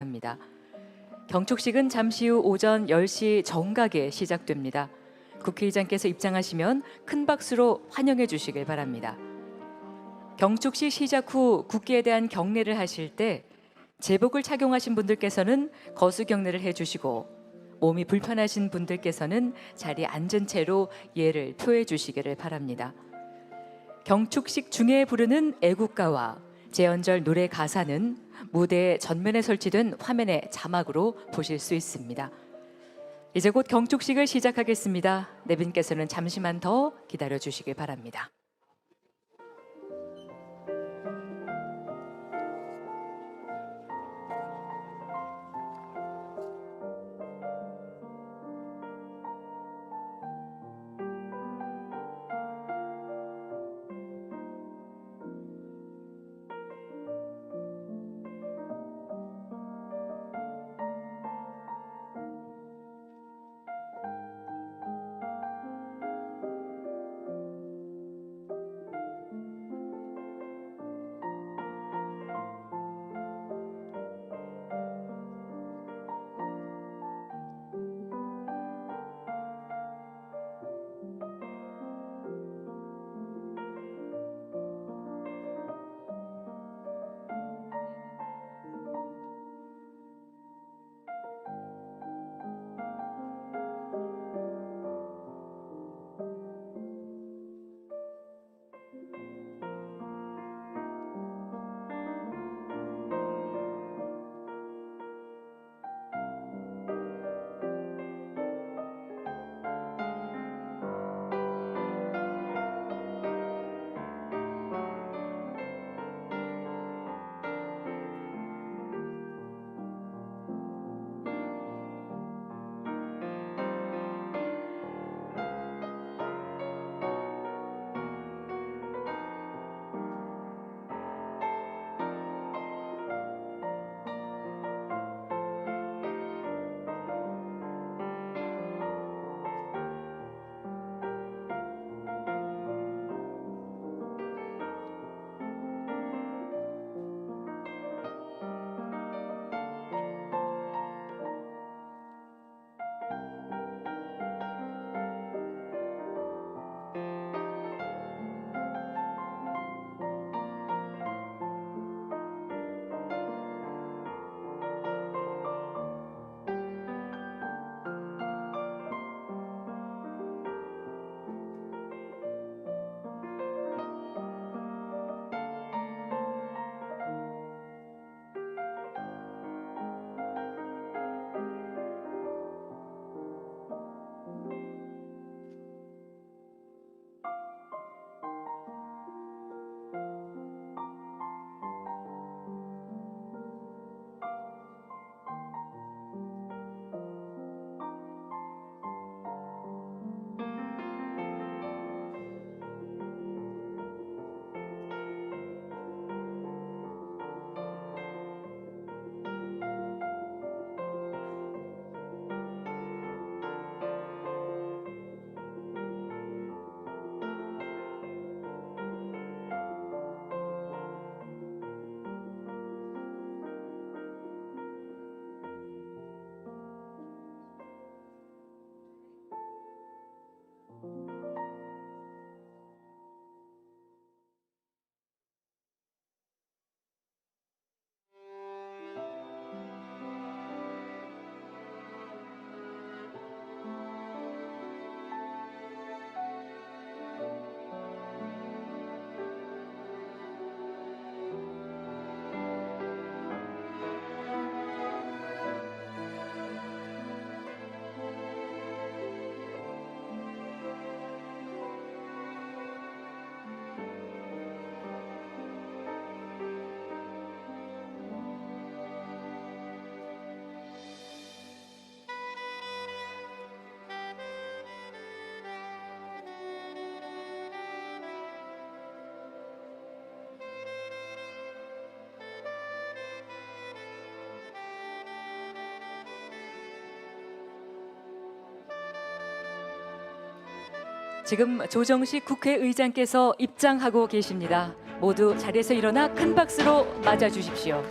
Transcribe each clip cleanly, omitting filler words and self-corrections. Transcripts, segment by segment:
합니다. 경축식은 잠시 후 오전 10시 정각에 시작됩니다. 국회의장께서 입장하시면 큰 박수로 환영해 주시길 바랍니다. 경축식 시작 후 국기에 대한 경례를 하실 때 제복을 착용하신 분들께서는 거수 경례를 해주시고 몸이 불편하신 분들께서는 자리에 앉은 채로 예를 표해 주시기를 바랍니다. 경축식 중에 부르는 애국가와 제헌절 노래 가사는 무대 전면에 설치된 화면의 자막으로 보실 수 있습니다. 이제 곧 경축식을 시작하겠습니다. 내빈께서는 잠시만 더 기다려 주시길 바랍니다. 지금 조정식 국회의장께서 입장하고 계십니다. 모두 자리에서 일어나 큰 박수로 맞아 주십시오.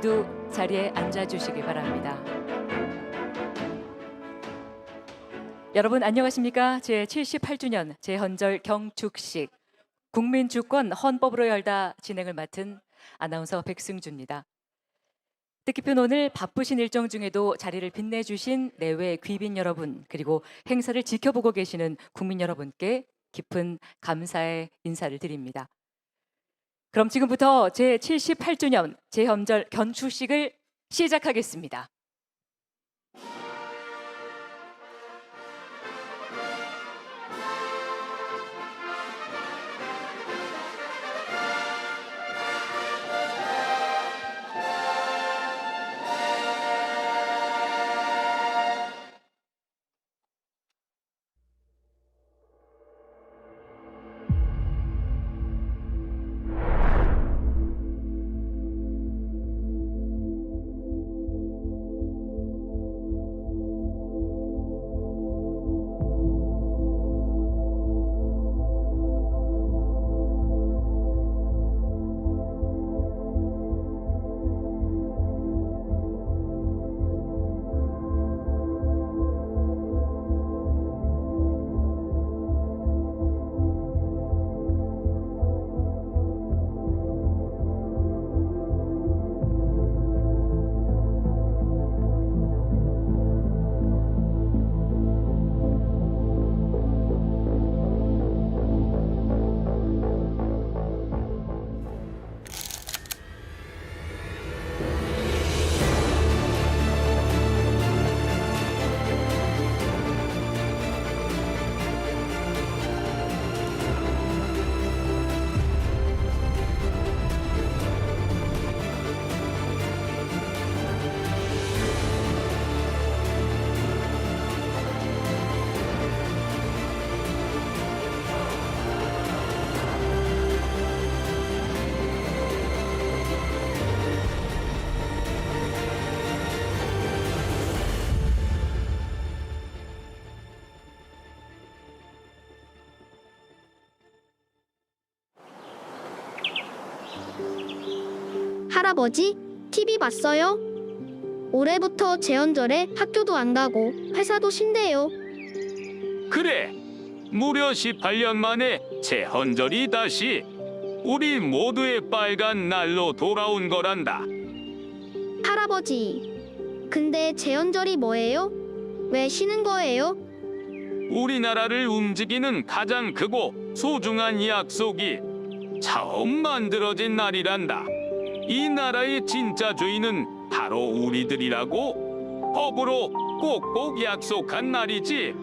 모두 자리에 앉아주시기 바랍니다. 여러분 안녕하십니까? 제78주년 제헌절 경축식 국민주권 헌법으로 열다 진행을 맡은 아나운서 백승주입니다. 뜻깊은 오늘 바쁘신 일정 중에도 자리를 빛내주신 내외 귀빈 여러분 그리고 행사를 지켜보고 계시는 국민 여러분께 깊은 감사의 인사를 드립니다. 그럼 지금부터 제78주년 제헌절 경축식을 시작하겠습니다. 할아버지, TV 봤어요? 올해부터 제헌절에 학교도 안 가고 회사도 쉰대요. 그래, 무려 18년 만에 제헌절이 다시 우리 모두의 빨간 날로 돌아온 거란다. 할아버지, 근데 제헌절이 뭐예요? 왜 쉬는 거예요? 우리나라를 움직이는 가장 크고 소중한 약속이 처음 만들어진 날이란다. 이 나라의 진짜 주인은 바로 우리들이라고 법으로 꼭꼭 약속한 날이지.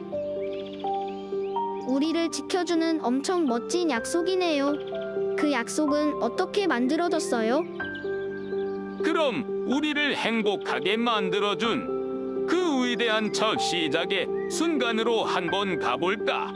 우리를 지켜주는 엄청 멋진 약속이네요. 그 약속은 어떻게 만들어졌어요? 그럼 우리를 행복하게 만들어준 그 위대한 첫 시작의 순간으로 한번 가볼까?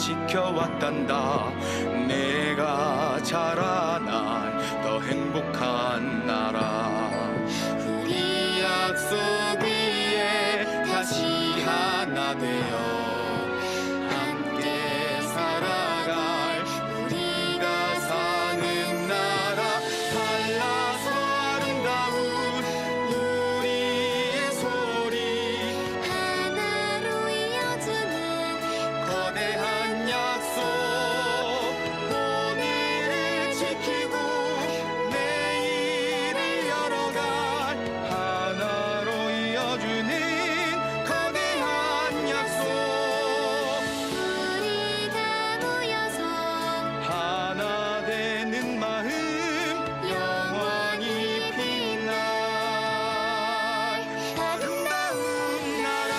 지켜왔단다. 내가 자라날 더 행복한 나라. 우리 약속 위에 다시 하나 되어 함께 살아갈 우리가 사는 나라. 달라서 아름다운 우리의 소리 하나로 이어주는 거대한 약속. 오늘을 지키고 내일을 열어갈 하나로 이어주는 거대한 약속. 우리가 모여서 하나 되는 마음 영원히 빛날 아름다운 나라.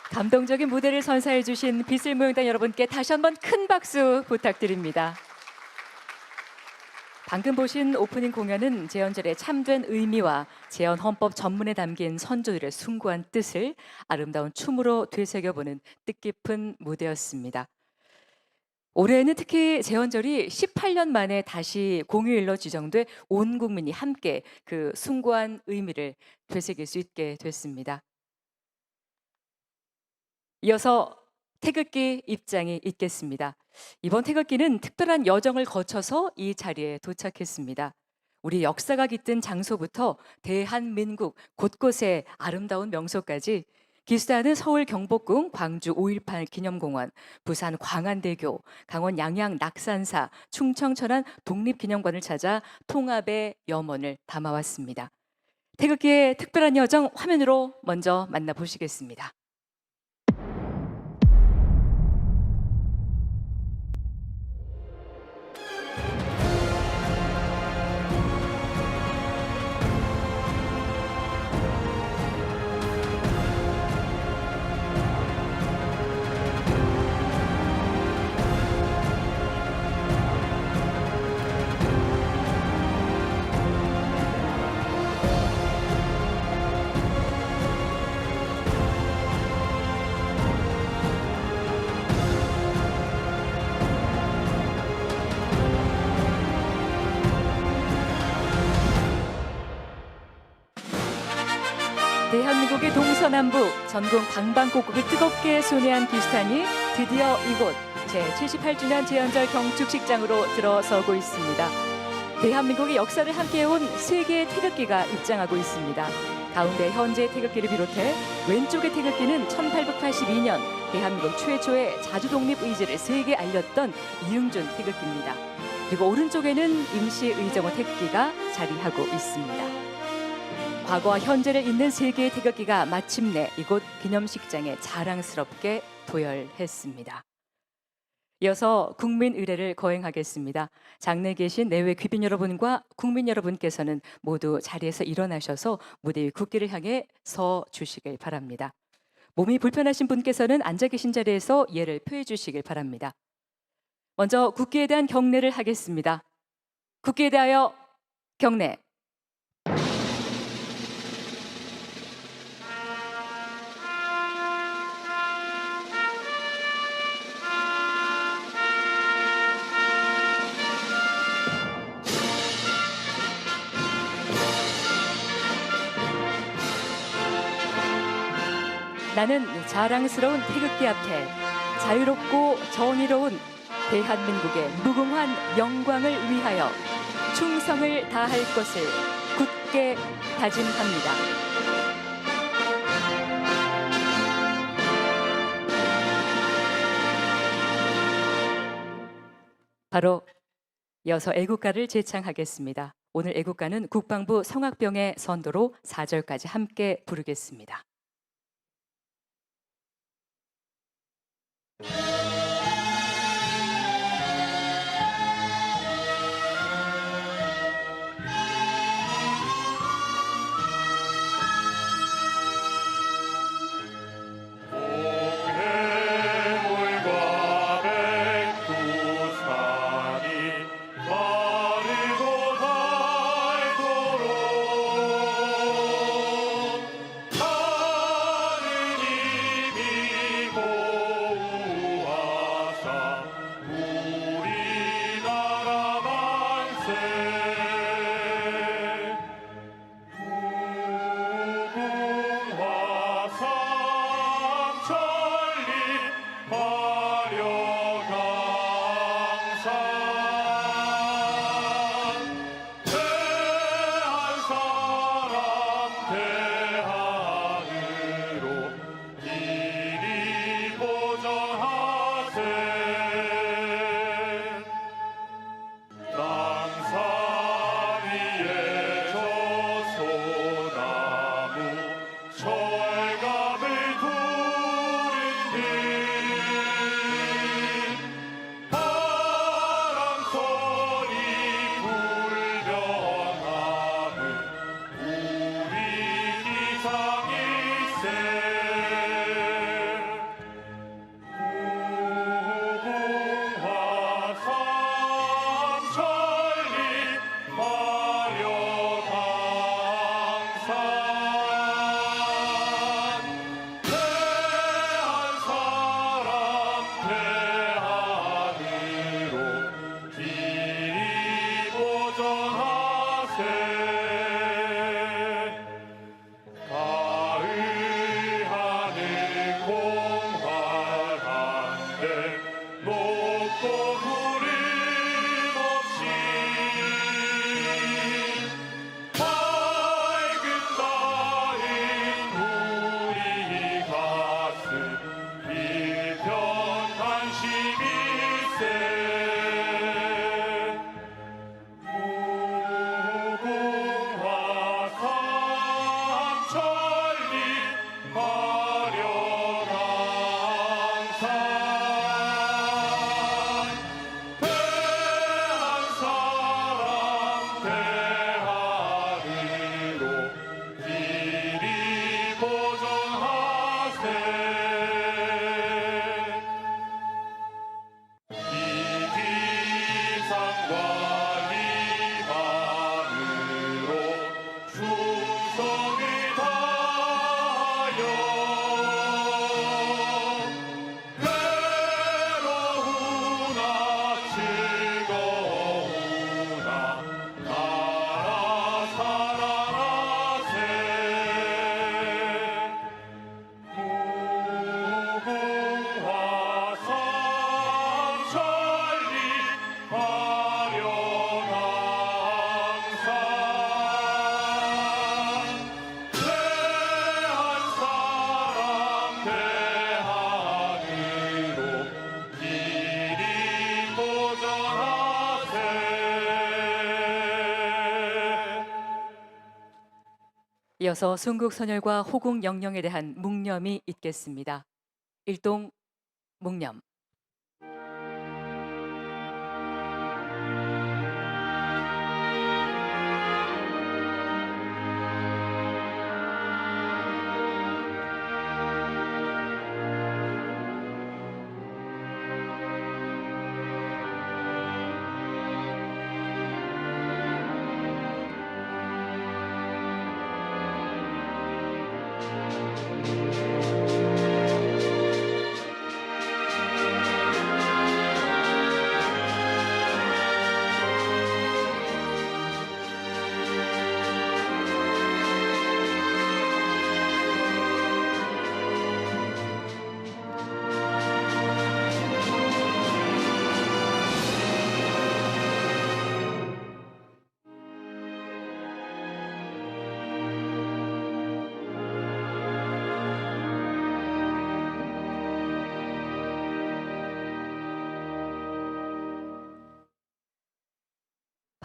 감동적인 무대를 선사해 주신 비슬무용단 여러분께 다시 한번 큰 박수 부탁드립니다. 방금 보신 오프닝 공연은 재연절의 참된 의미와 재연 헌법 전문에 담긴 선조들의 숭고한 뜻을 아름다운 춤으로 되새겨보는 뜻깊은 무대였습니다. 올해에는 특히 재연절이 18년 만에 다시 공휴일로 지정돼 온 국민이 함께 그 숭고한 의미를 되새길 수 있게 됐습니다. 이어서 태극기 입장이 있겠습니다. 이번 태극기는 특별한 여정을 거쳐서 이 자리에 도착했습니다. 우리 역사가 깃든 장소부터 대한민국 곳곳의 아름다운 명소까지 기수단은 서울 경복궁, 광주 5.18 기념공원, 부산 광안대교, 강원 양양 낙산사, 충청 천안 독립기념관을 찾아 통합의 염원을 담아왔습니다. 태극기의 특별한 여정 화면으로 먼저 만나보시겠습니다. 대한민국의 동서남북 전국 방방곡곡을 뜨겁게 순회한 기수단이 드디어 이곳 제78주년 재연절 경축식장으로 들어서고 있습니다. 대한민국의 역사를 함께해온 세 개의 태극기가 입장하고 있습니다. 가운데 현재 태극기를 비롯해 왼쪽의 태극기는 1882년 대한민국 최초의 자주독립 의지를 세계에 알렸던 이응준 태극기입니다. 그리고 오른쪽에는 임시의정호 태극기가 자리하고 있습니다. 과거와 현재를 잇는 세 개의 태극기가 마침내 이곳 기념식장에 자랑스럽게 도열했습니다. 이어서 국민 의례를 거행하겠습니다. 장내에 계신 내외 귀빈 여러분과 국민 여러분께서는 모두 자리에서 일어나셔서 무대 위 국기를 향해 서 주시길 바랍니다. 몸이 불편하신 분께서는 앉아 계신 자리에서 예를 표해 주시길 바랍니다. 먼저 국기에 대한 경례를 하겠습니다. 국기에 대하여 경례. 나는 자랑스러운 태극기 앞에 자유롭고 정의로운 대한민국의 무궁한 영광을 위하여 충성을 다할 것을 굳게 다짐합니다. 바로 이어서 애국가를 제창하겠습니다. 오늘 애국가는 국방부 성학병의 선도로 4절까지 함께 부르겠습니다. 동해물과 백두산이 마른 이어서 순국선열과 호국영령에 대한 묵념이 있겠습니다. 일동 묵념.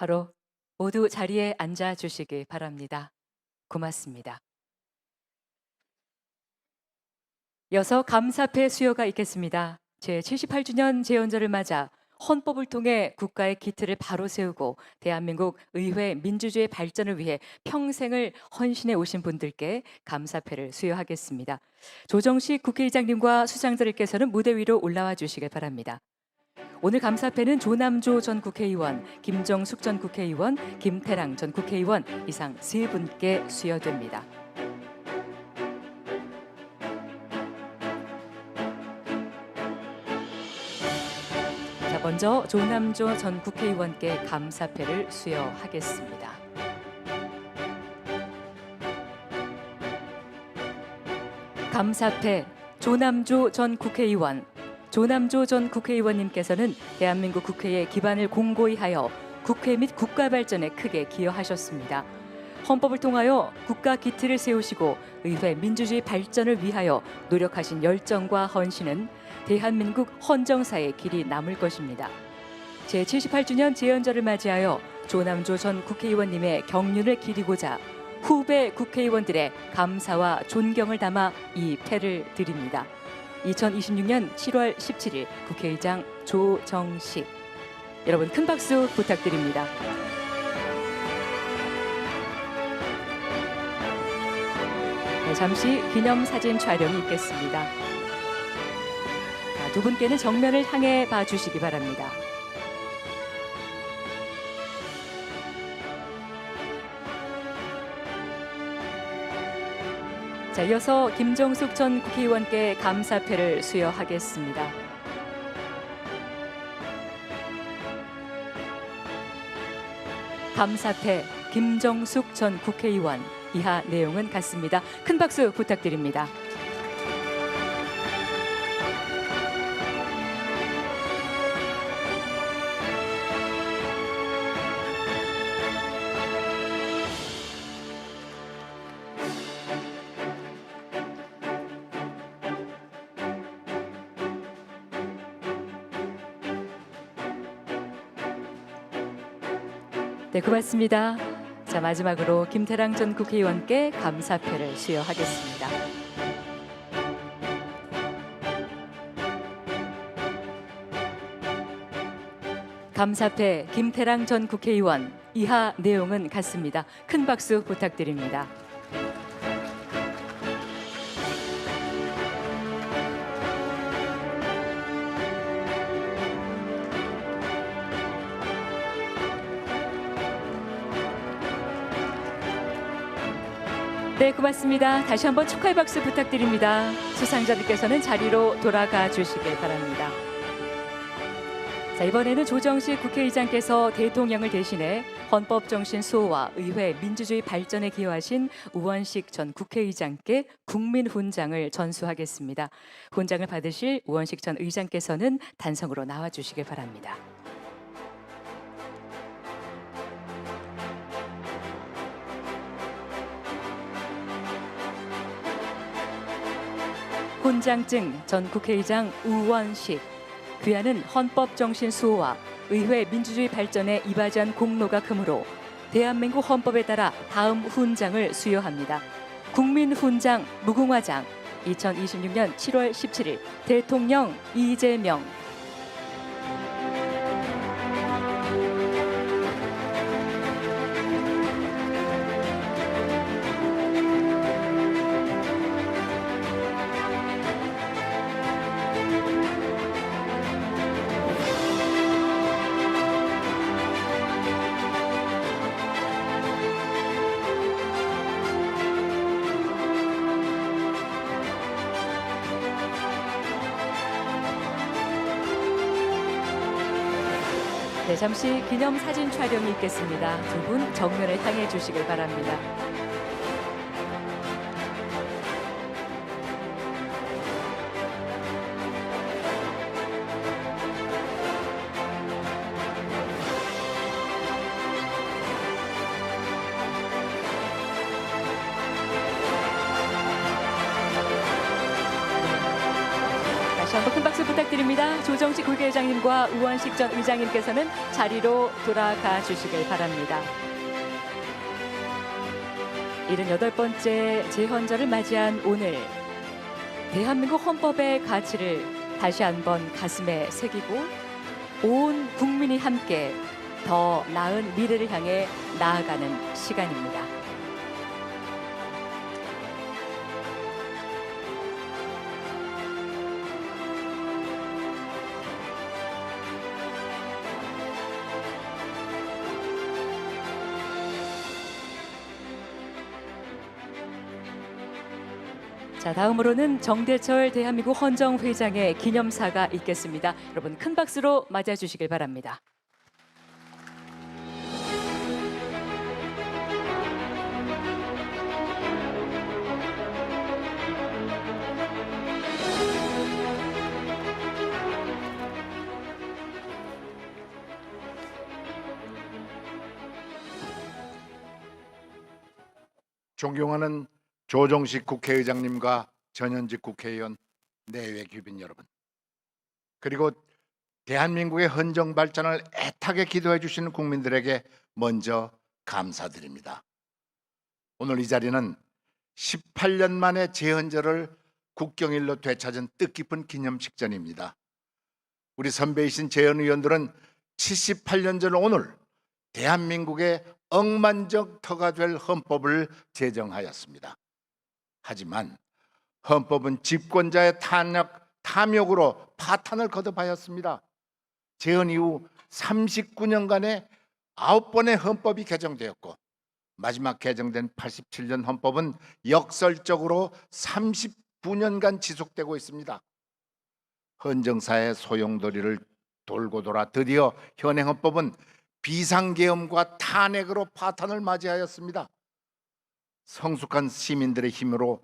바로 모두 자리에 앉아 주시기 바랍니다. 고맙습니다. 이어서 감사패 수여가 있겠습니다. 제78주년 재연절을 맞아 헌법을 통해 국가의 기틀을 바로 세우고 대한민국 의회 민주주의 발전을 위해 평생을 헌신해 오신 분들께 감사패를 수여하겠습니다. 조정식 국회의장님과 수장들께서는 무대 위로 올라와 주시길 바랍니다. 오늘 감사패는 조남조 전 국회의원, 김정숙 전 국회의원, 김태랑 전 국회의원 이상 세 분께 수여됩니다. 자, 먼저 조남조 전 국회의원께 감사패를 수여하겠습니다. 감사패 조남조 전 국회의원. 조남조 전 국회의원님께서는 대한민국 국회의 기반을 공고히 하여 국회 및 국가 발전에 크게 기여하셨습니다. 헌법을 통하여 국가 기틀을 세우시고 의회 민주주의 발전을 위하여 노력하신 열정과 헌신은 대한민국 헌정사에 길이 남을 것입니다. 제78주년 재연절을 맞이하여 조남조 전 국회의원님의 경륜을 기리고자 후배 국회의원들의 감사와 존경을 담아 이 패를 드립니다. 2026년 7월 17일 국회의장 조정식. 여러분 큰 박수 부탁드립니다. 네, 잠시 기념사진 촬영이 있겠습니다. 두 분께는 정면을 향해 봐주시기 바랍니다. 자, 이어서 김정숙 전 국회의원께 감사패를 수여하겠습니다. 감사패 김정숙 전 국회의원. 이하 내용은 같습니다. 큰 박수 부탁드립니다. 네, 고맙습니다. 자, 마지막으로 김태랑 전 국회의원께 감사패를 수여하겠습니다. 감사패 김태랑 전 국회의원. 이하 내용은 같습니다. 큰 박수 부탁드립니다. 네, 고맙습니다. 다시 한번 축하의 박수 부탁드립니다. 수상자들께서는 자리로 돌아가 주시길 바랍니다. 자, 이번에는 조정식 국회의장께서 대통령을 대신해 헌법정신 수호와 의회 민주주의 발전에 기여하신 우원식 전 국회의장께 국민훈장을 전수하겠습니다. 훈장을 받으실 우원식 전 의장께서는 단성으로 나와주시길 바랍니다. 훈장증 전 국회의장 우원식. 귀하는 헌법정신 수호와 의회 민주주의 발전에 이바지한 공로가 크므로 대한민국 헌법에 따라 다음 훈장을 수여합니다. 국민훈장 무궁화장 2026년 7월 17일 대통령 이재명. 네, 잠시 기념 사진 촬영이 있겠습니다. 두 분 정면을 향해 주시길 바랍니다. 다시 한번 큰 박수 부탁드립니다. 조정식 국회의장님과 우원식 전 의장님께서는 자리로 돌아가 주시길 바랍니다. 78번째 재헌절을 맞이한 오늘, 대한민국 헌법의 가치를 다시 한번 가슴에 새기고 온 국민이 함께 더 나은 미래를 향해 나아가는 시간입니다. 자, 다음으로는 정대철 대한민국 헌정회장의 기념사가 있겠습니다. 여러분 큰 박수로 맞아주시길 바랍니다. 존경하는 조정식 국회의장님과 전현직 국회의원, 내외 귀빈 여러분, 그리고 대한민국의 헌정 발전을 애타게 기도해 주시는 국민들에게 먼저 감사드립니다. 오늘 이 자리는 18년 만에 재헌절을 국경일로 되찾은 뜻깊은 기념식전입니다. 우리 선배이신 재헌 의원들은 78년 전 오늘 대한민국의 억만장터가 될 헌법을 제정하였습니다. 하지만 헌법은 집권자의 탐욕으로 파탄을 거듭하였습니다. 재헌 이후 39년간의 9번의 헌법이 개정되었고 마지막 개정된 87년 헌법은 역설적으로 39년간 지속되고 있습니다. 헌정사의 소용돌이를 돌고 돌아 드디어 현행 헌법은 비상계엄과 탄핵으로 파탄을 맞이하였습니다. 성숙한 시민들의 힘으로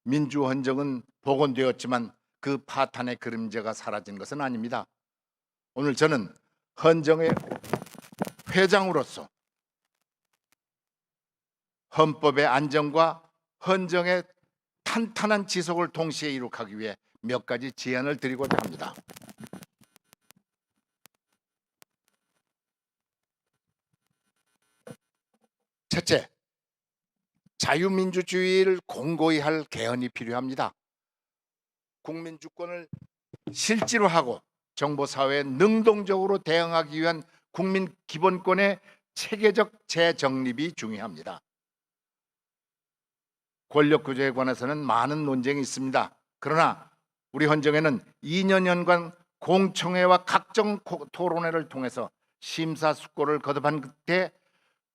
민주헌정은 복원되었지만 그 파탄의 그림자가 사라진 것은 아닙니다. 오늘 저는 헌정의 회장으로서 헌법의 안정과 헌정의 탄탄한 지속을 동시에 이룩하기 위해 몇 가지 제안을 드리고자 합니다. 첫째, 자유민주주의를 공고히 할 개헌이 필요합니다. 국민 주권을 실제로 하고 정보사회에 능동적으로 대응하기 위한 국민 기본권의 체계적 재정립이 중요합니다. 권력구조에 관해서는 많은 논쟁이 있습니다. 그러나 우리 헌정에는 2년여간 공청회와 각종 토론회를 통해서 심사숙고를 거듭한 끝에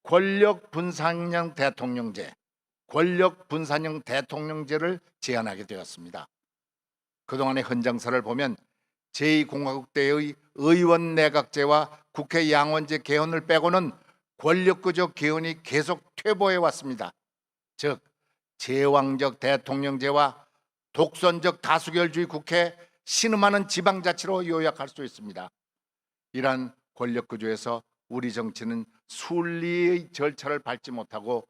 권력 분산형 대통령제, 권력 분산형 대통령제를 제안하게 되었습니다. 그동안의 헌정사를 보면 제2공화국 때의 의원 내각제와 국회 양원제 개헌을 빼고는 권력구조 개헌이 계속 퇴보해 왔습니다. 즉 제왕적 대통령제와 독선적 다수결주의 국회, 신음하는 지방자치로 요약할 수 있습니다. 이러한 권력구조에서 우리 정치는 순리의 절차를 밟지 못하고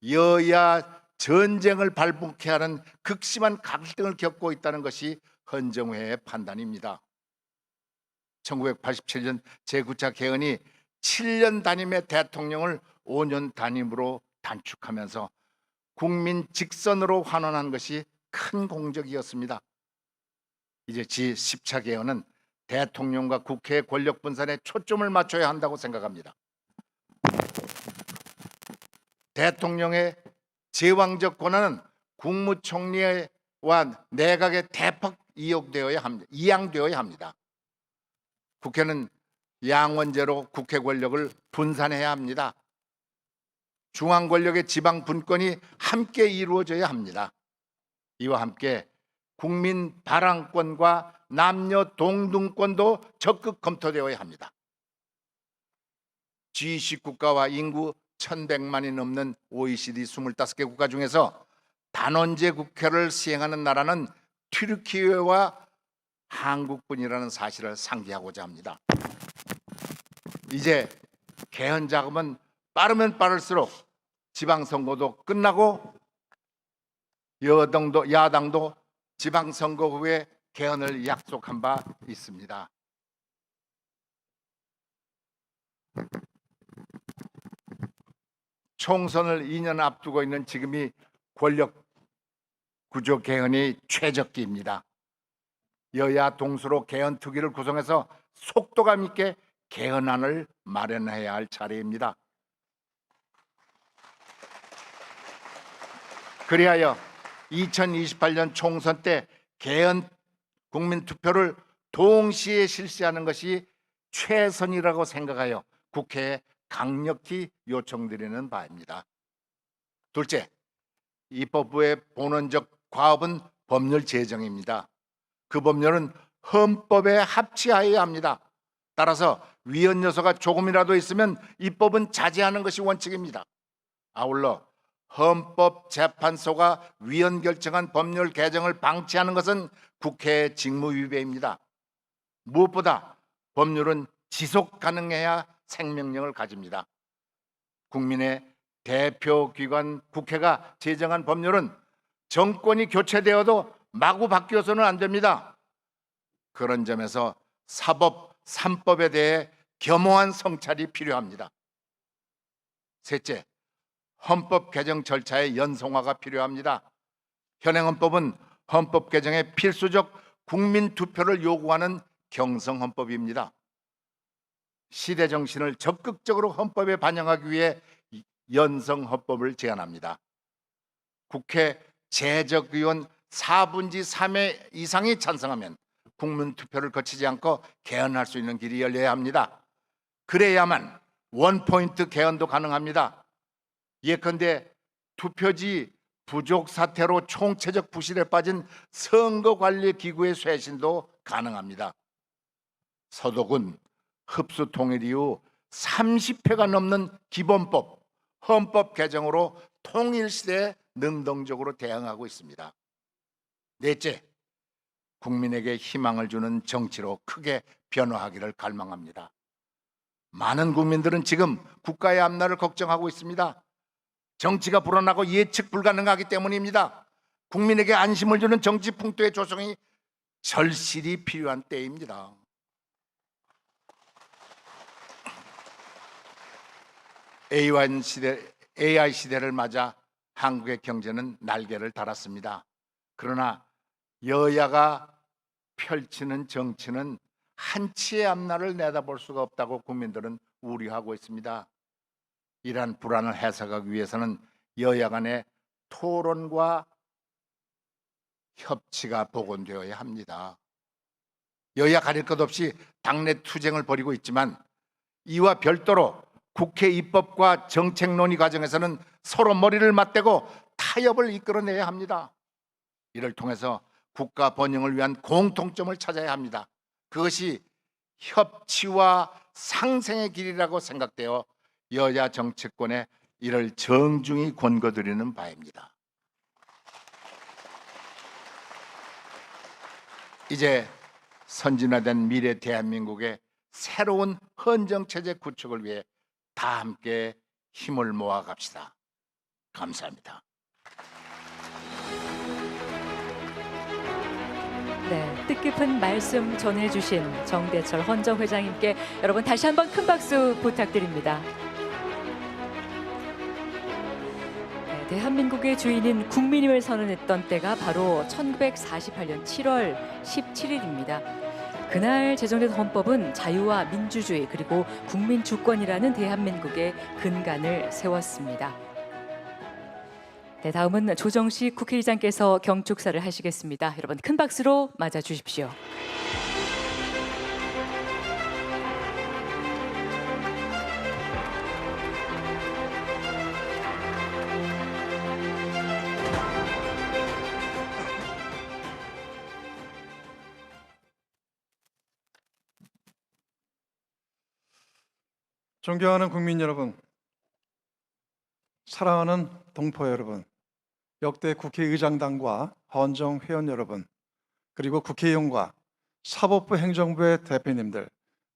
여야 전쟁을 발붙게 하는 극심한 갈등을 겪고 있다는 것이 헌정회의 판단입니다. 1987년 제9차 개헌이 7년 단임의 대통령을 5년 단임으로 단축하면서 국민 직선으로 환원한 것이 큰 공적이었습니다. 이제 제10차 개헌은 대통령과 국회의 권력 분산에 초점을 맞춰야 한다고 생각합니다. 대통령의 제왕적 권한은 국무총리와 내각에 대폭 이양되어야 합니다. 국회는 양원제로 국회 권력을 분산해야 합니다. 중앙 권력의 지방 분권이 함께 이루어져야 합니다. 이와 함께 국민 발언권과 남녀 동등권도 적극 검토되어야 합니다. G20 국가와 인구 1100만이 넘는 OECD 25개 국가 중에서 단원제 국회를 시행하는 나라는 튀르키예와 한국뿐이라는 사실을 상기하고자 합니다. 이제 개헌 작업은 빠르면 빠를수록 지방선거도 끝나고 야당도 지방선거 후에 개헌을 약속한 바 있습니다. 총선을 2년 앞두고 있는 지금이 권력 구조 개헌이 최적기입니다. 여야 동수로 개헌 특위를 구성해서 속도감 있게 개헌안을 마련해야 할 차례입니다. 그리하여 2028년 총선 때 개헌 국민투표를 동시에 실시하는 것이 최선이라고 생각하여 국회에 강력히 요청드리는 바입니다. 둘째, 입법부의 본원적 과업은 법률 제정입니다. 그 법률은 헌법에 합치하여야 합니다. 따라서 위헌 요소가 조금이라도 있으면 입법은 자제하는 것이 원칙입니다. 아울러 헌법재판소가 위헌 결정한 법률 개정을 방치하는 것은 국회의 직무 위배입니다. 무엇보다 법률은 지속 가능해야 생명력을 가집니다. 국민의 대표기관 국회가 제정한 법률은 정권이 교체되어도 마구 바뀌어서는 안 됩니다. 그런 점에서 사법 3법에 대해 겸허한 성찰이 필요합니다. 셋째, 헌법 개정 절차의 연성화가 필요합니다. 현행 헌법은 헌법 개정의 필수적 국민 투표를 요구하는 경성 헌법입니다. 시대 정신을 적극적으로 헌법에 반영하기 위해 연성 헌법을 제안합니다. 국회 재적의원 4분의 3회 이상이 찬성하면 국민 투표를 거치지 않고 개헌할 수 있는 길이 열려야 합니다. 그래야만 원포인트 개헌도 가능합니다. 예컨대 투표지 부족 사태로 총체적 부실에 빠진 선거관리기구의 쇄신도 가능합니다. 서독은 흡수 통일 이후 30회가 넘는 기본법, 헌법 개정으로 통일 시대에 능동적으로 대응하고 있습니다. 넷째, 국민에게 희망을 주는 정치로 크게 변화하기를 갈망합니다. 많은 국민들은 지금 국가의 앞날을 걱정하고 있습니다. 정치가 불안하고 예측 불가능하기 때문입니다. 국민에게 안심을 주는 정치 풍토의 조성이 절실히 필요한 때입니다. AI 시대를 맞아 한국의 경제는 날개를 달았습니다. 그러나 여야가 펼치는 정치는 한치의 앞날을 내다볼 수가 없다고 국민들은 우려하고 있습니다. 이러한 불안을 해소하기 위해서는 여야 간의 토론과 협치가 복원되어야 합니다. 여야 가릴 것 없이 당내 투쟁을 벌이고 있지만 이와 별도로 국회 입법과 정책 논의 과정에서는 서로 머리를 맞대고 타협을 이끌어내야 합니다. 이를 통해서 국가 번영을 위한 공통점을 찾아야 합니다. 그것이 협치와 상생의 길이라고 생각되어 여야 정치권에 이를 정중히 권고드리는 바입니다. 이제 선진화된 미래 대한민국의 새로운 헌정체제 구축을 위해 다 함께 힘을 모아 갑시다. 감사합니다. 네, 뜻깊은 말씀 전해주신 정대철 헌정회장님께 여러분 다시 한번 큰 박수 부탁드립니다. 네, 대한민국의 주인인 국민임을 선언했던 때가 바로 1948년 7월 17일입니다. 그날 제정된 헌법은 자유와 민주주의 그리고 국민 주권이라는 대한민국의 근간을 세웠습니다. 네, 다음은 조정식 국회의장께서 경축사를 하시겠습니다. 여러분 큰 박수로 맞아 주십시오. 존경하는 국민 여러분, 사랑하는 동포 여러분, 역대 국회의장단과 헌정회원 여러분, 그리고 국회의원과 사법부 행정부의 대표님들,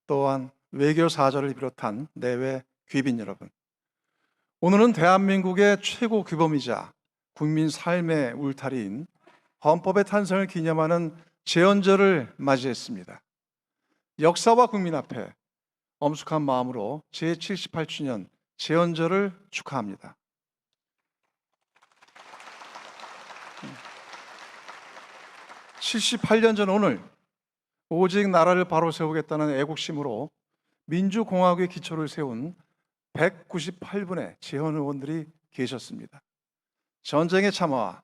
또한 외교사절을 비롯한 내외 귀빈 여러분, 오늘은 대한민국의 최고 규범이자 국민 삶의 울타리인 헌법의 탄생을 기념하는 제헌절을 맞이했습니다. 역사와 국민 앞에 엄숙한 마음으로 제78주년 제헌절을 축하합니다. 78년 전 오늘 오직 나라를 바로 세우겠다는 애국심으로 민주공화국의 기초를 세운 198분의 제헌 의원들이 계셨습니다. 전쟁의 참화와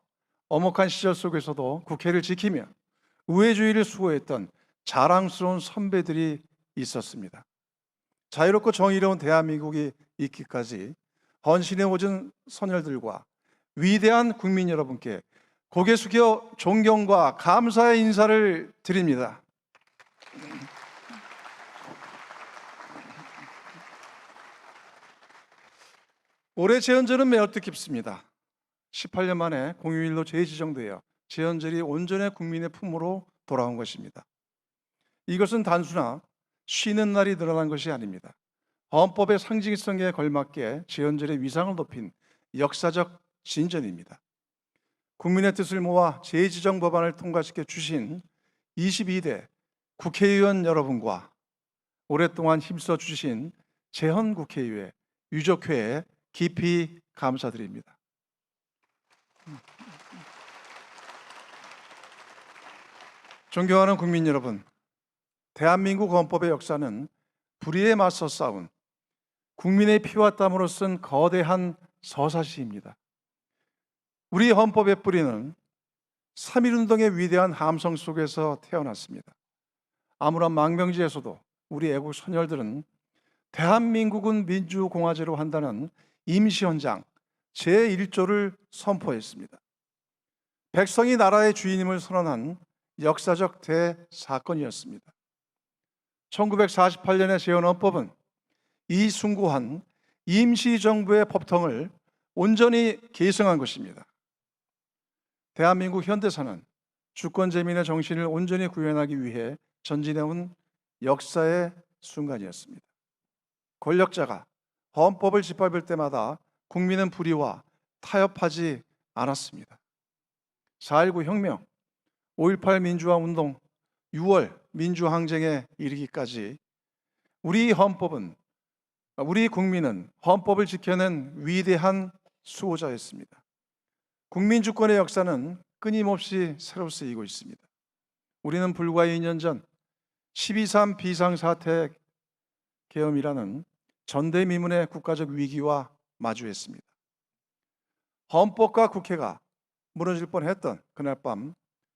엄혹한 시절 속에서도 국회를 지키며 우회주의를 수호했던 자랑스러운 선배들이 있었습니다. 자유롭고 정의로운 대한민국이 있기까지 헌신해 오신 선열들과 위대한 국민 여러분께 고개 숙여 존경과 감사의 인사를 드립니다. 올해 제헌절은 매우 뜻깊습니다. 18년 만에 공휴일로 재지정되어 제헌절이 온전히 국민의 품으로 돌아온 것입니다. 이것은 단순한 쉬는 날이 늘어난 것이 아닙니다. 헌법의 상징성에 걸맞게 제헌절의 위상을 높인 역사적 진전입니다. 국민의 뜻을 모아 재지정 법안을 통과시켜 주신 22대 국회의원 여러분과 오랫동안 힘써 주신 제헌국회의회, 유족회에 깊이 감사드립니다. 존경하는 국민 여러분, 대한민국 헌법의 역사는 불의에 맞서 싸운 국민의 피와 땀으로 쓴 거대한 서사시입니다. 우리 헌법의 뿌리는 3.1운동의 위대한 함성 속에서 태어났습니다. 아무런 망명지에서도 우리 애국 선열들은 대한민국은 민주공화제로 한다는 임시헌장 제1조를 선포했습니다. 백성이 나라의 주인임을 선언한 역사적 대사건이었습니다. 1948년의 제헌헌법은 이 숭고한 임시정부의 법통을 온전히 계승한 것입니다. 대한민국 현대사는 주권재민의 정신을 온전히 구현하기 위해 전진해온 역사의 순간이었습니다. 권력자가 헌법을 짓밟을 때마다 국민은 불의와 타협하지 않았습니다. 4.19 혁명, 5.18 민주화운동, 6월 민주항쟁에 이르기까지 우리 국민은 헌법을 지켜낸 위대한 수호자였습니다. 국민주권의 역사는 끊임없이 새로 쓰이고 있습니다. 우리는 불과 2년 전 12.3 비상사태 계엄이라는 전대미문의 국가적 위기와 마주했습니다. 헌법과 국회가 무너질 뻔했던 그날 밤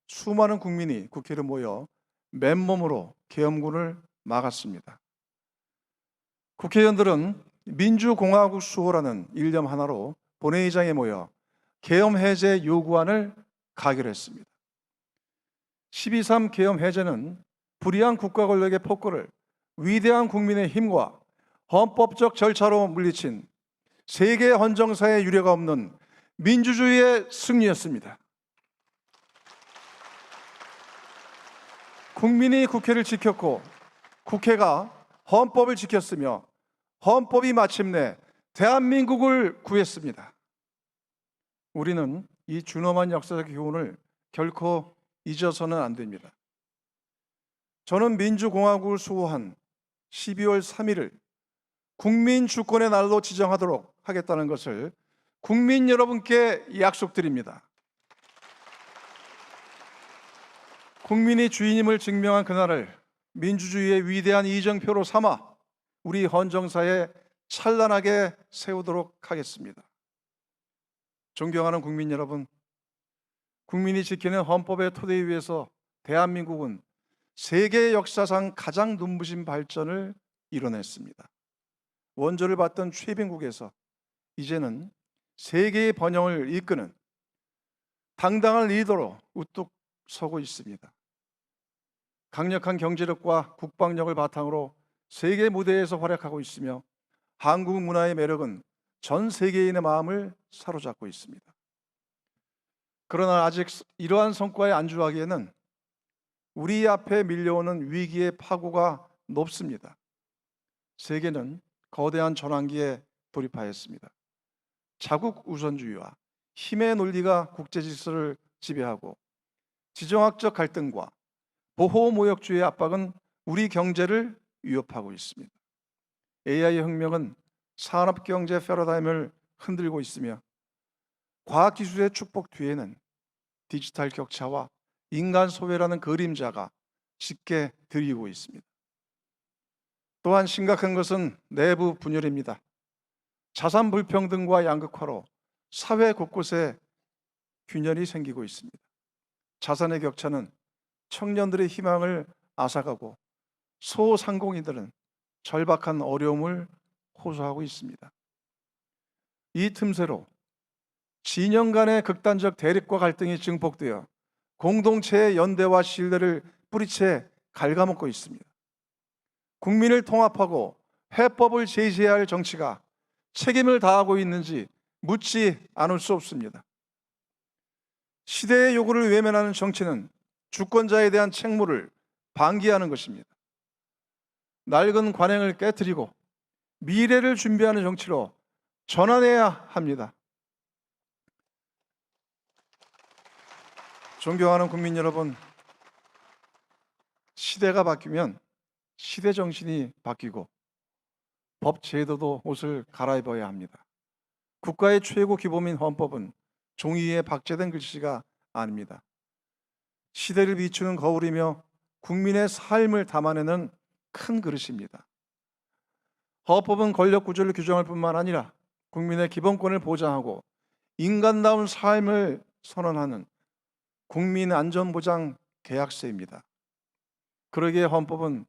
수많은 국민이 국회로 모여 맨몸으로 계엄군을 막았습니다. 국회의원들은 민주공화국 수호라는 일념 하나로 본회의장에 모여 계엄 해제 요구안을 가결했습니다. 12.3 계엄 해제는 불의한 국가 권력의 폭거를 위대한 국민의 힘과 헌법적 절차로 물리친 세계 헌정사의 유례가 없는 민주주의의 승리였습니다. 국민이 국회를 지켰고 국회가 헌법을 지켰으며 헌법이 마침내 대한민국을 구했습니다. 우리는 이 준엄한 역사적 교훈을 결코 잊어서는 안 됩니다. 저는 민주공화국을 수호한 12월 3일을 국민 주권의 날로 지정하도록 하겠다는 것을 국민 여러분께 약속드립니다. 국민이 주인임을 증명한 그날을 민주주의의 위대한 이정표로 삼아 우리 헌정사에 찬란하게 세우도록 하겠습니다. 존경하는 국민 여러분, 국민이 지키는 헌법의 토대 위에서 대한민국은 세계 역사상 가장 눈부신 발전을 이뤄냈습니다. 원조를 받던 최빈국에서 이제는 세계의 번영을 이끄는 당당한 리더로 우뚝 서고 있습니다. 강력한 경제력과 국방력을 바탕으로 세계 무대에서 활약하고 있으며 한국 문화의 매력은 전 세계인의 마음을 사로잡고 있습니다. 그러나 아직 이러한 성과에 안주하기에는 우리 앞에 밀려오는 위기의 파고가 높습니다. 세계는 거대한 전환기에 돌입하였습니다. 자국 우선주의와 힘의 논리가 국제 질서를 지배하고 지정학적 갈등과 보호무역주의의 압박은 우리 경제를 위협하고 있습니다. AI 혁명은 산업경제 패러다임을 흔들고 있으며 과학기술의 축복 뒤에는 디지털 격차와 인간 소외라는 그림자가 짙게 드리고 있습니다. 또한 심각한 것은 내부 분열입니다. 자산 불평등과 양극화로 사회 곳곳에 균열이 생기고 있습니다. 자산의 격차는 청년들의 희망을 앗아가고 소상공인들은 절박한 어려움을 호소하고 있습니다. 이 틈새로 진영 간의 극단적 대립과 갈등이 증폭되어 공동체의 연대와 신뢰를 뿌리채 갉아먹고 있습니다. 국민을 통합하고 해법을 제시해야 할 정치가 책임을 다하고 있는지 묻지 않을 수 없습니다. 시대의 요구를 외면하는 정치는 주권자에 대한 책무를 방기하는 것입니다. 낡은 관행을 깨트리고 미래를 준비하는 정치로 전환해야 합니다. 존경하는 국민 여러분, 시대가 바뀌면 시대 정신이 바뀌고 법 제도도 옷을 갈아입어야 합니다. 국가의 최고 기본인 헌법은 종이에 박제된 글씨가 아닙니다. 시대를 비추는 거울이며 국민의 삶을 담아내는 큰 그릇입니다. 헌법은 권력 구조를 규정할 뿐만 아니라 국민의 기본권을 보장하고 인간다운 삶을 선언하는 국민 안전보장 계약서입니다. 그러기에 헌법은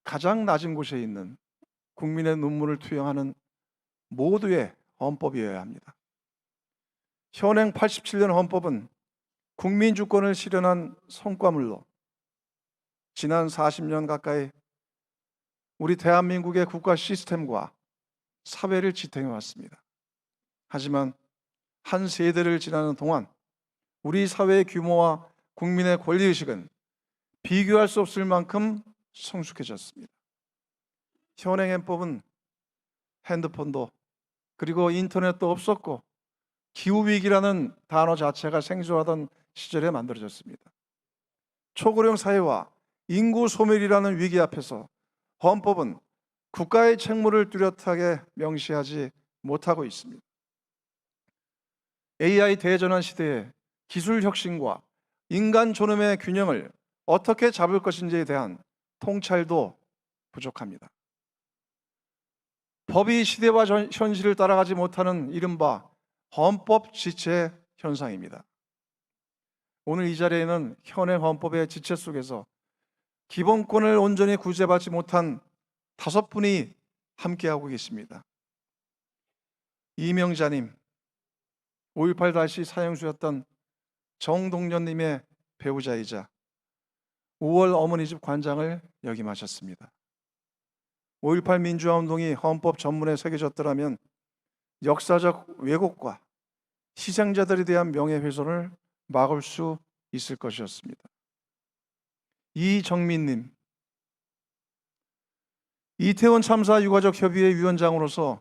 가장 낮은 곳에 있는 국민의 눈물을 투영하는 모두의 헌법이어야 합니다. 현행 87년 헌법은 국민 주권을 실현한 성과물로 지난 40년 가까이 우리 대한민국의 국가 시스템과 사회를 지탱해 왔습니다. 하지만 한 세대를 지나는 동안 우리 사회의 규모와 국민의 권리의식은 비교할 수 없을 만큼 성숙해졌습니다. 현행 헌법은 핸드폰도 그리고 인터넷도 없었고 기후위기라는 단어 자체가 생소하던 시절에 만들어졌습니다. 초고령 사회와 인구 소멸이라는 위기 앞에서 헌법은 국가의 책무를 뚜렷하게 명시하지 못하고 있습니다. AI 대전환 시대에 기술 혁신과 인간 존엄의 균형을 어떻게 잡을 것인지에 대한 통찰도 부족합니다. 법이 시대와 현실을 따라가지 못하는 이른바 헌법 지체 현상입니다. 오늘 이 자리에는 현행 헌법의 지체 속에서 기본권을 온전히 구제받지 못한 5분이 함께하고 계십니다. 이명자님, 5.18 당시 사형수였던 정동련님의 배우자이자 5월 어머니집 관장을 역임하셨습니다. 5.18 민주화운동이 헌법 전문에 새겨졌더라면 역사적 왜곡과 희생자들에 대한 명예훼손을 막을 수 있을 것이었습니다. 이정민님, 이태원 참사 유가족 협의회 위원장으로서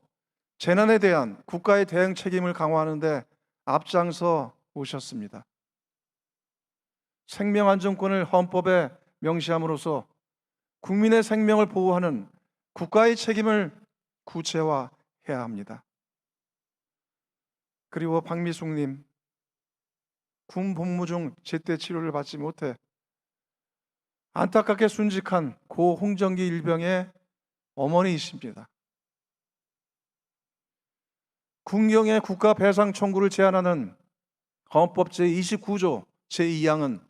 재난에 대한 국가의 대응 책임을 강화하는 데 앞장서 오셨습니다. 생명안전권을 헌법에 명시함으로써 국민의 생명을 보호하는 국가의 책임을 구체화해야 합니다. 그리고 박미숙님, 군 복무 중 제때 치료를 받지 못해 안타깝게 순직한 고 홍정기 일병의 어머니이십니다. 군경의 국가 배상 청구를 제한하는 헌법 제29조 제2항은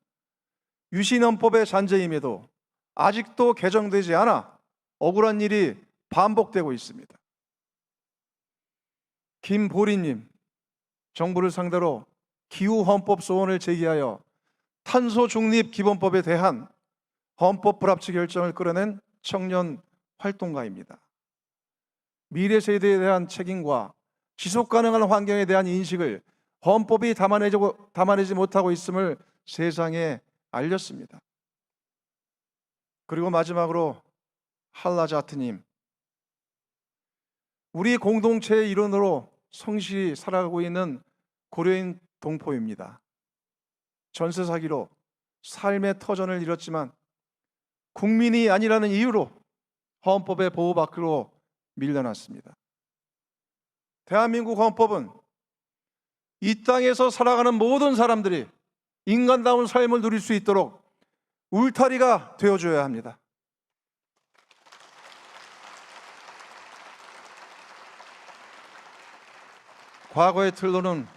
유신헌법의 잔재임에도 아직도 개정되지 않아 억울한 일이 반복되고 있습니다. 김보리님, 정부를 상대로 기후헌법 소원을 제기하여 탄소 중립 기본법에 대한 헌법 불합치 결정을 끌어낸 청년 활동가입니다. 미래 세대에 대한 책임과 지속 가능한 환경에 대한 인식을 헌법이 담아내지 못하고 있음을 세상에 알렸습니다. 그리고 마지막으로 할라자트님, 우리 공동체의 일원으로 성실히 살아가고 있는 고려인 동포입니다. 전세 사기로 삶의 터전을 잃었지만 국민이 아니라는 이유로 헌법의 보호 밖으로 밀려났습니다. 대한민국 헌법은 이 땅에서 살아가는 모든 사람들이 인간다운 삶을 누릴 수 있도록 울타리가 되어줘야 합니다. 과거의 틀로는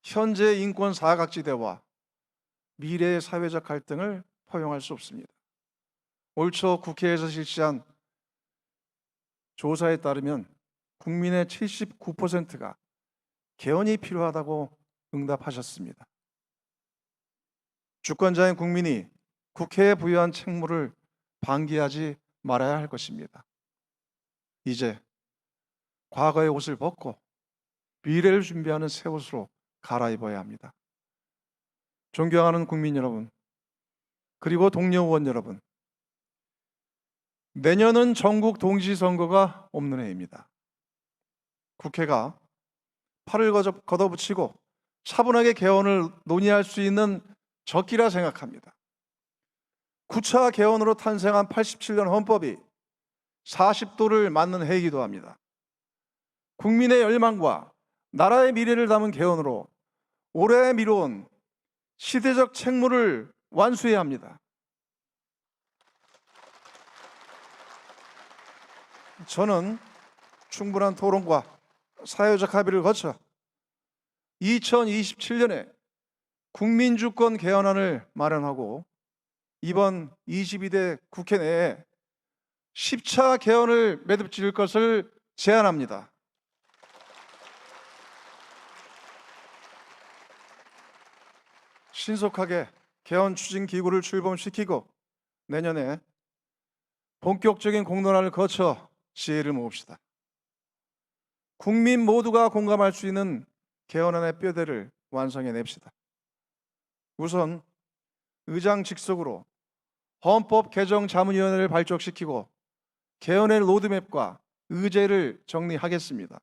현재의 인권 사각지대와 미래의 사회적 갈등을 포용할 수 없습니다. 올 초 국회에서 실시한 조사에 따르면 국민의 79%가 개헌이 필요하다고 응답하셨습니다. 주권자인 국민이 국회에 부여한 책무를 방기하지 말아야 할 것입니다. 이제 과거의 옷을 벗고 미래를 준비하는 새 옷으로 갈아입어야 합니다. 존경하는 국민 여러분, 그리고 동료 의원 여러분, 내년은 전국 동시 선거가 없는 해입니다. 국회가 팔을 걷어붙이고 차분하게 개헌을 논의할 수 있는 적기라 생각합니다. 9차 개헌으로 탄생한 87년 헌법이 40도를 맞는 해이기도 합니다. 국민의 열망과 나라의 미래를 담은 개헌으로 오래 미뤄온 시대적 책무를 완수해야 합니다. 저는 충분한 토론과 사회적 합의를 거쳐 2027년에 국민주권 개헌안을 마련하고 이번 22대 국회 내에 10차 개헌을 매듭지을 것을 제안합니다. 신속하게 개헌 추진 기구를 출범시키고 내년에 본격적인 공론화를 거쳐 지혜를 모읍시다. 국민 모두가 공감할 수 있는 개헌안의 뼈대를 완성해냅시다. 우선 의장 직속으로 헌법 개정 자문위원회를 발족시키고 개헌의 로드맵과 의제를 정리하겠습니다.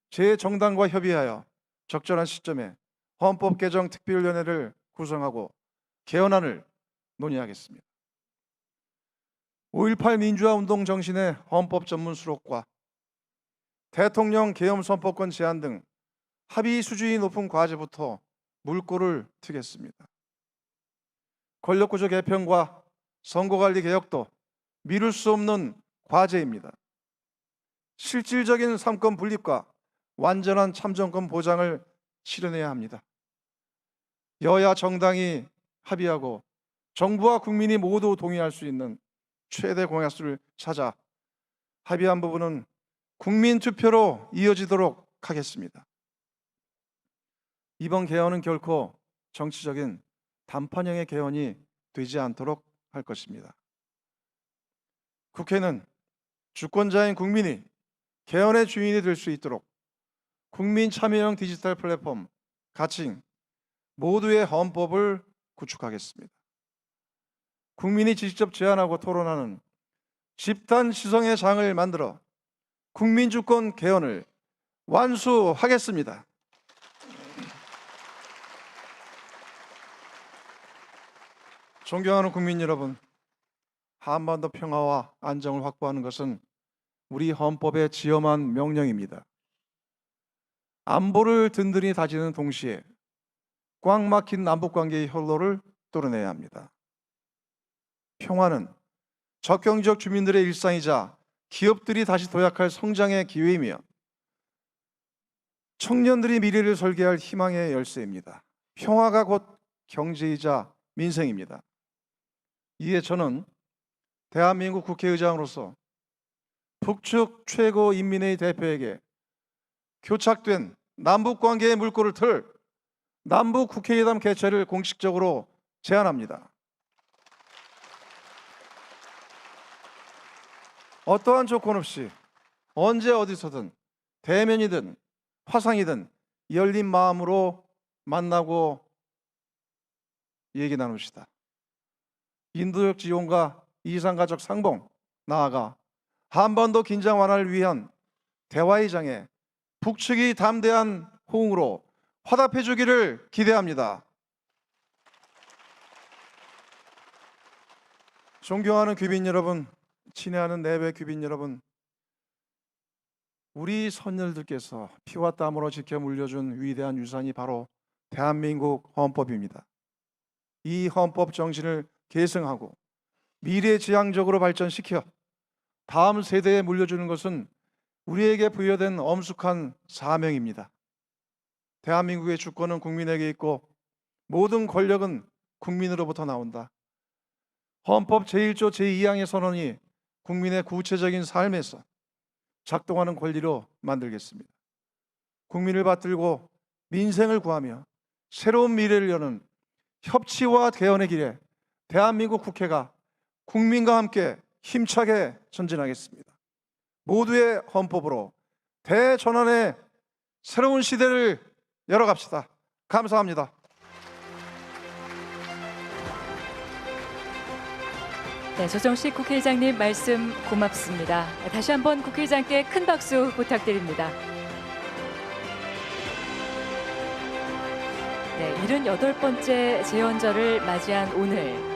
제 정당과 협의하여 적절한 시점에 헌법 개정 특별위원회를 구성하고 개헌안을 논의하겠습니다. 5.18 민주화 운동 정신의 헌법 전문 수록과 대통령 계엄 선포권 제한 등 합의 수준이 높은 과제부터 물꼬를 트겠습니다. 권력구조 개편과 선거관리 개혁도 미룰 수 없는 과제입니다. 실질적인 삼권 분립과 완전한 참정권 보장을 실현해야 합니다. 여야 정당이 합의하고 정부와 국민이 모두 동의할 수 있는 최대 공약수를 찾아 합의한 부분은 국민 투표로 이어지도록 하겠습니다. 이번 개헌은 결코 정치적인 단판형의 개헌이 되지 않도록 할 것입니다. 국회는 주권자인 국민이 개헌의 주인이 될 수 있도록 국민 참여형 디지털 플랫폼 가칭 모두의 헌법을 구축하겠습니다. 국민이 직접 제안하고 토론하는 집단 시성의 장을 만들어 국민주권 개헌을 완수하겠습니다. 존경하는 국민 여러분, 한반도 평화와 안정을 확보하는 것은 우리 헌법의 지엄한 명령입니다. 안보를 든든히 다지는 동시에 꽉 막힌 남북관계의 혈로를 뚫어내야 합니다. 평화는 적경지역 주민들의 일상이자 기업들이 다시 도약할 성장의 기회이며 청년들이 미래를 설계할 희망의 열쇠입니다. 평화가 곧 경제이자 민생입니다. 이에 저는 대한민국 국회의장으로서 북측 최고인민회의 대표에게 교착된 남북관계의 물꼬를 틀 남북국회의담 개최를 공식적으로 제안합니다. 어떠한 조건 없이 언제 어디서든 대면이든 화상이든 열린 마음으로 만나고 얘기 나눕시다. 인도적 지원과 이산가족 상봉, 나아가 한반도 긴장 완화를 위한 대화의 장에 북측이 담대한 호응으로 화답해 주기를 기대합니다. 존경하는 귀빈 여러분, 친애하는 내외 귀빈 여러분, 우리 선열들께서 피와 땀으로 지켜 물려준 위대한 유산이 바로 대한민국 헌법입니다. 이 헌법 정신을 계승하고 미래지향적으로 발전시켜 다음 세대에 물려주는 것은 우리에게 부여된 엄숙한 사명입니다. 대한민국의 주권은 국민에게 있고 모든 권력은 국민으로부터 나온다. 헌법 제1조 제2항의 선언이 국민의 구체적인 삶에서 작동하는 권리로 만들겠습니다. 국민을 받들고 민생을 구하며 새로운 미래를 여는 협치와 개헌의 길에 대한민국 국회가 국민과 함께 힘차게 전진하겠습니다. 모두의 헌법으로 대전환의 새로운 시대를 열어갑시다. 감사합니다. 네, 조정식 국회의장님 말씀 고맙습니다. 다시 한번 국회의장께 큰 박수 부탁드립니다. 네, 78번째 재헌절을 맞이한 오늘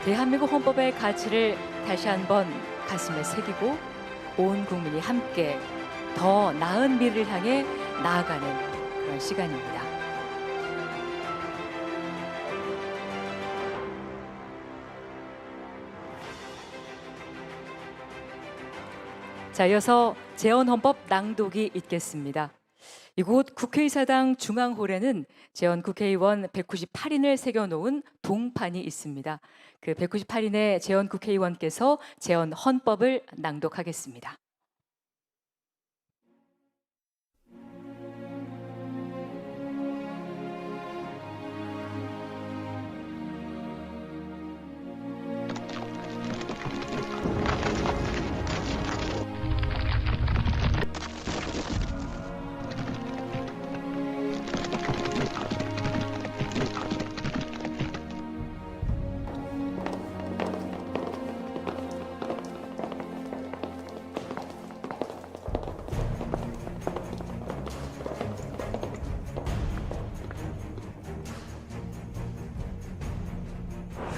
대한민국 헌법의 가치를 다시 한번 가슴에 새기고 온 국민이 함께 더 나은 미래를 향해 나아가는 그런 시간입니다. 자, 이어서 재헌헌법 낭독이 있겠습니다. 이곳 국회의사당 중앙홀에는 재헌 국회의원 198인을 새겨놓은 동판이 있습니다. 그 198인의 재헌 국회의원께서 재헌 헌법을 낭독하겠습니다.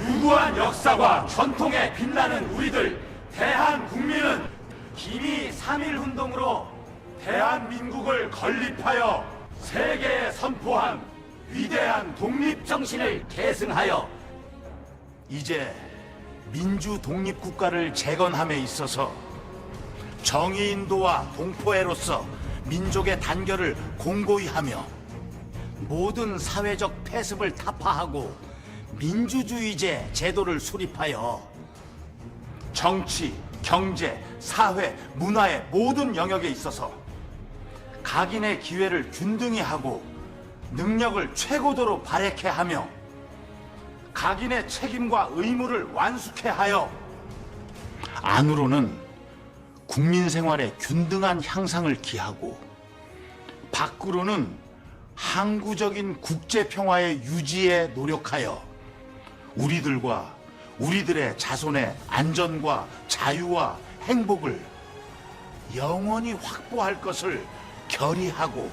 유구한 역사와 전통에 빛나는 우리들 대한국민은 기미 3.1운동으로 대한민국을 건립하여 세계에 선포한 위대한 독립정신을 계승하여 이제 민주 독립국가를 재건함에 있어서 정의인도와 동포애로서 민족의 단결을 공고히 하며 모든 사회적 폐습을 타파하고 민주주의제 제도를 수립하여 정치, 경제, 사회, 문화의 모든 영역에 있어서 각인의 기회를 균등히 하고 능력을 최고도로 발휘케 하며 각인의 책임과 의무를 완수케 하여 안으로는 국민 생활의 균등한 향상을 기하고 밖으로는 항구적인 국제 평화의 유지에 노력하여 우리들과 우리들의 자손의 안전과 자유와 행복을 영원히 확보할 것을 결의하고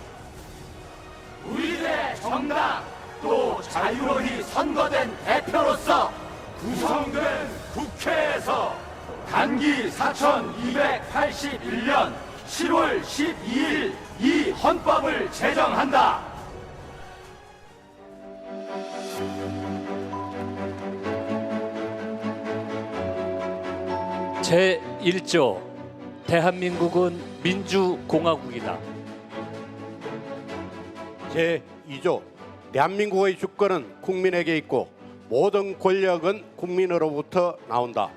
우리들의 정당 또 자유로이 선거된 대표로서 구성된 국회에서 단기 4281년 7월 12일 이 헌법을 제정한다. 제1조 대한민국은 민주공화국이다. 제2조 대한민국의 주권은 국민에게 있고 모든 권력은 국민으로부터 나온다.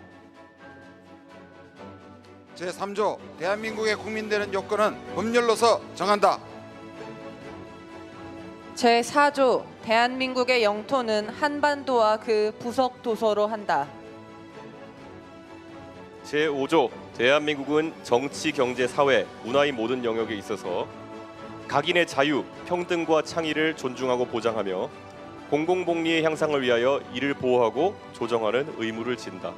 제3조 대한민국의 국민되는 요건은 법률로서 정한다. 제4조 대한민국의 영토는 한반도와 그 부속 도서로 한다. 제5조 대한민국은 정치, 경제, 사회, 문화의 모든 영역에 있어서 각인의 자유, 평등과 창의를 존중하고 보장하며 공공복리의 향상을 위하여 이를 보호하고 조정하는 의무를 진다.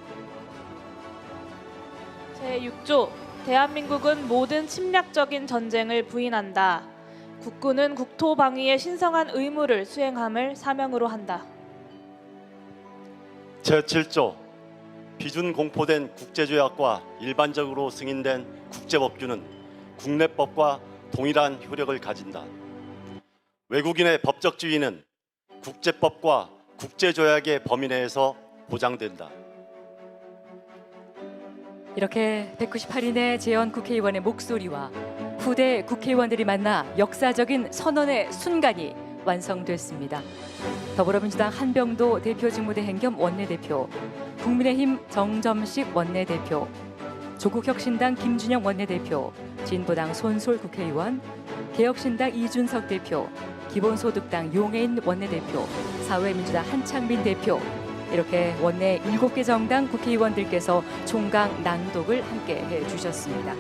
제6조 대한민국은 모든 침략적인 전쟁을 부인한다. 국군은 국토 방위의 신성한 의무를 수행함을 사명으로 한다. 제7조 비준 공포된 국제조약과 일반적으로 승인된 국제법규는 국내법과 동일한 효력을 가진다. 외국인의 법적 지위는 국제법과 국제조약의 범위 내에서 보장된다. 이렇게 198인의 재연 국회의원의 목소리와 후대 국회의원들이 만나 역사적인 선언의 순간이 완성됐습니다. 더불어민주당 한병도 대표 직무대 행겸 원내대표, 국민의힘 정점식 원내대표, 조국혁신당 김준영 원내대표, 진보당 손솔 국회의원, 개혁신당 이준석 대표, 기본소득당 용해인 원내대표, 사회민주당 한창민 대표, 이렇게 원내 7개 정당 국회의원들께서 총강 낭독을 함께 해주셨습니다.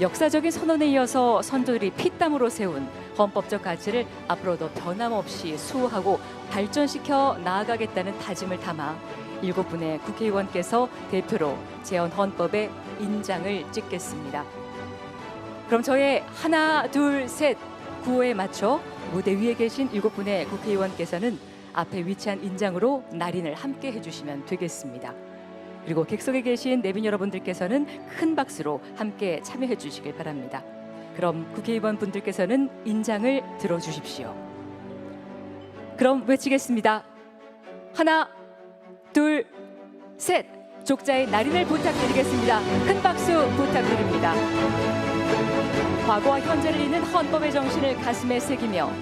역사적인 선언에 이어서 선조들이 피땀으로 세운 헌법적 가치를 앞으로도 변함없이 수호하고 발전시켜 나아가겠다는 다짐을 담아 7분의 국회의원께서 대표로 재헌 헌법에 인장을 찍겠습니다. 그럼 저의 하나, 둘, 셋 구호에 맞춰 무대 위에 계신 7분의 국회의원께서는 앞에 위치한 인장으로 날인을 함께 해주시면 되겠습니다. 그리고 객석에 계신 내빈 여러분들께서는 큰 박수로 함께 참여해 주시길 바랍니다. 그럼 국회의원 분들께서는 인장을 들어주십시오. 그럼 외치겠습니다. 하나, 둘, 셋. 족자의 날인을 부탁드리겠습니다. 큰 박수 부탁드립니다. 과거와 현재를 잇는 헌법의 정신을 가슴에 새기며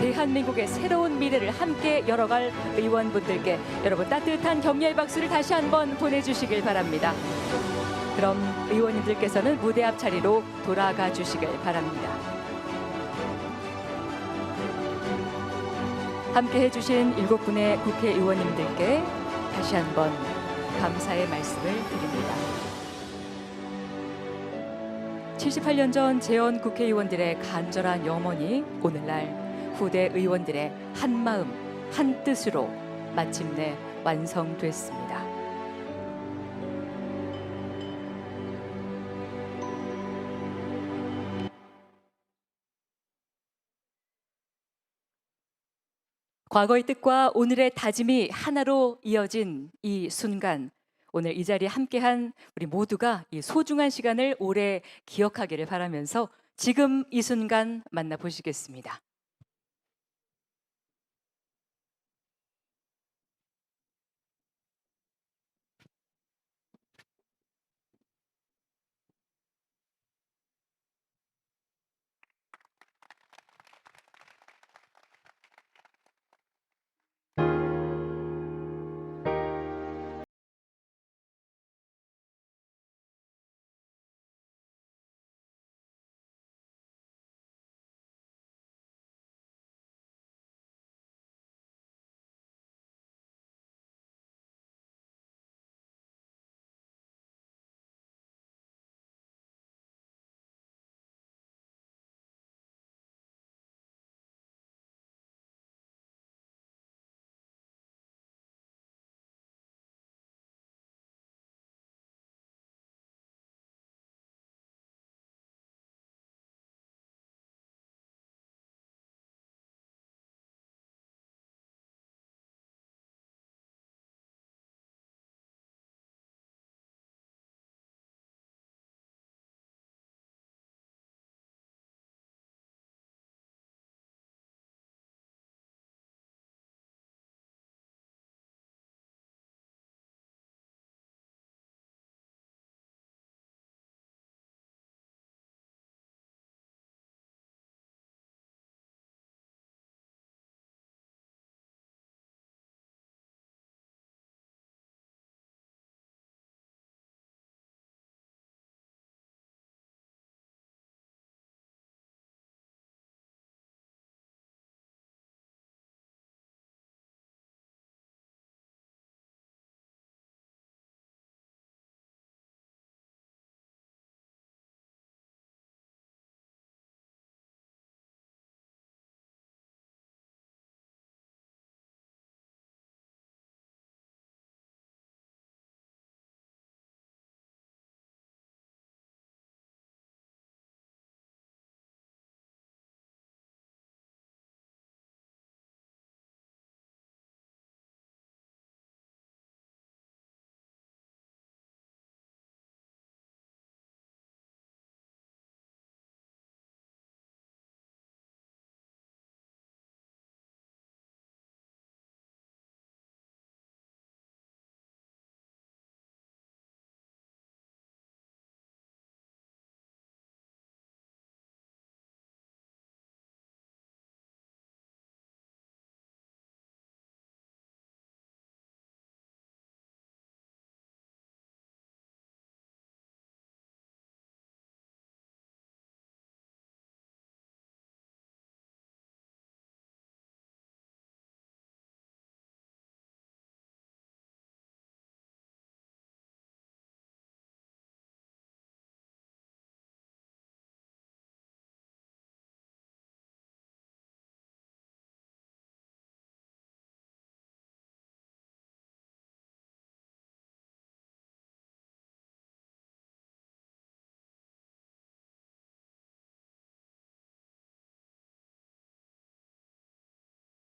대한민국의 새로운 미래를 함께 열어갈 의원분들께 여러분 따뜻한 격려의 박수를 다시 한번 보내주시길 바랍니다. 그럼 의원님들께서는 무대 앞 자리로 돌아가 주시길 바랍니다. 함께 해주신 7분의 국회의원님들께 다시 한번 감사의 말씀을 드립니다. 78년 전 재헌 국회의원들의 간절한 염원이 오늘날 후대 의원들의 한마음 한뜻으로 마침내 완성됐습니다. 과거의 뜻과 오늘의 다짐이 하나로 이어진 이 순간, 오늘 이 자리에 함께한 우리 모두가 이 소중한 시간을 오래 기억하기를 바라면서 지금 이 순간 만나보시겠습니다.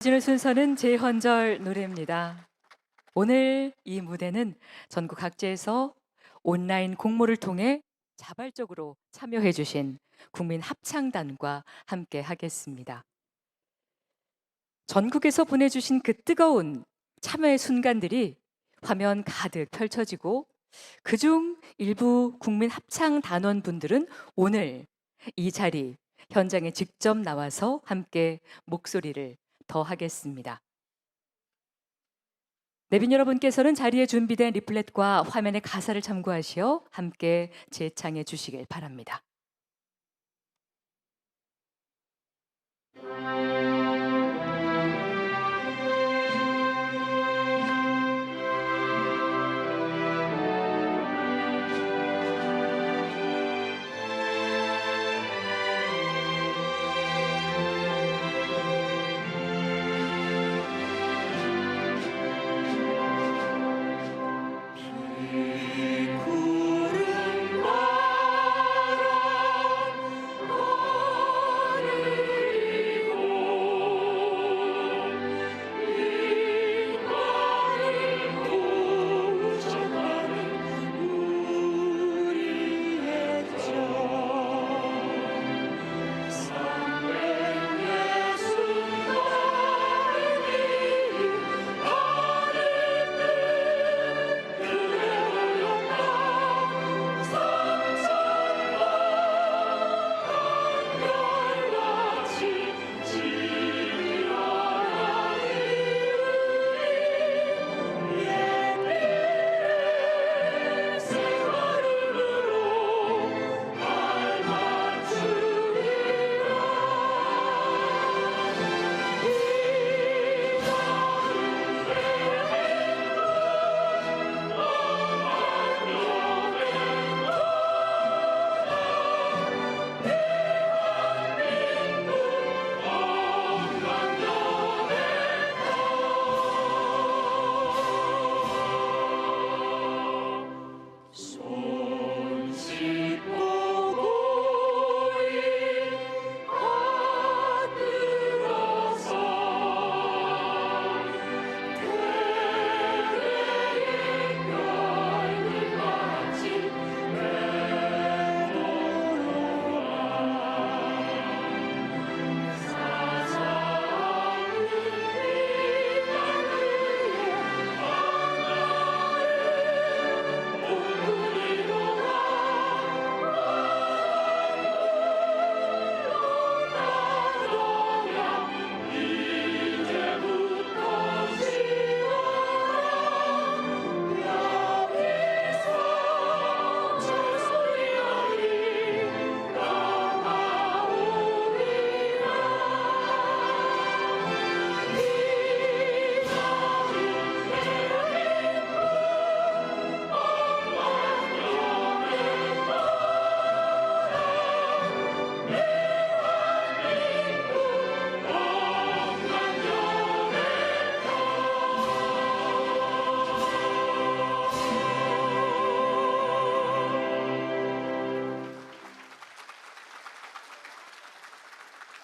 이어지는 순서는 재헌절 노래입니다. 오늘 이 무대는 전국 각지에서 온라인 공모를 통해 자발적으로 참여해 주신 국민 합창단과 함께 하겠습니다. 전국에서 보내주신 그 뜨거운 참여의 순간들이 화면 가득 펼쳐지고 그중 일부 국민 합창단원분들은 오늘 이 자리 현장에 직접 나와서 함께 목소리를 더하겠습니다. 내빈 여러분께서는 자리에 준비된 리플렛과 화면의 가사를 참고하시어 함께 재창해 주시길 바랍니다.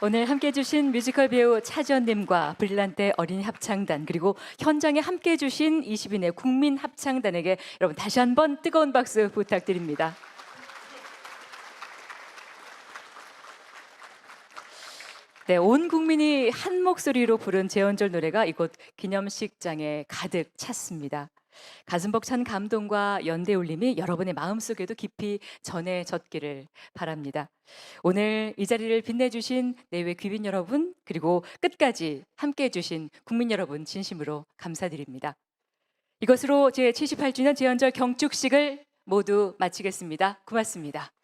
오늘 함께해 주신 뮤지컬 배우 차지연님과 브릴란테 어린이 합창단 그리고 현장에 함께해 주신 20인의 국민 합창단에게 여러분 다시 한번 뜨거운 박수 부탁드립니다. 네, 온 국민이 한 목소리로 부른 재헌절 노래가 이곳 기념식장에 가득 찼습니다. 가슴 벅찬 감동과 연대 울림이 여러분의 마음속에도 깊이 전해졌기를 바랍니다. 오늘 이 자리를 빛내주신 내외 귀빈 여러분 그리고 끝까지 함께해 주신 국민 여러분 진심으로 감사드립니다. 이것으로 제78주년 재헌절 경축식을 모두 마치겠습니다. 고맙습니다.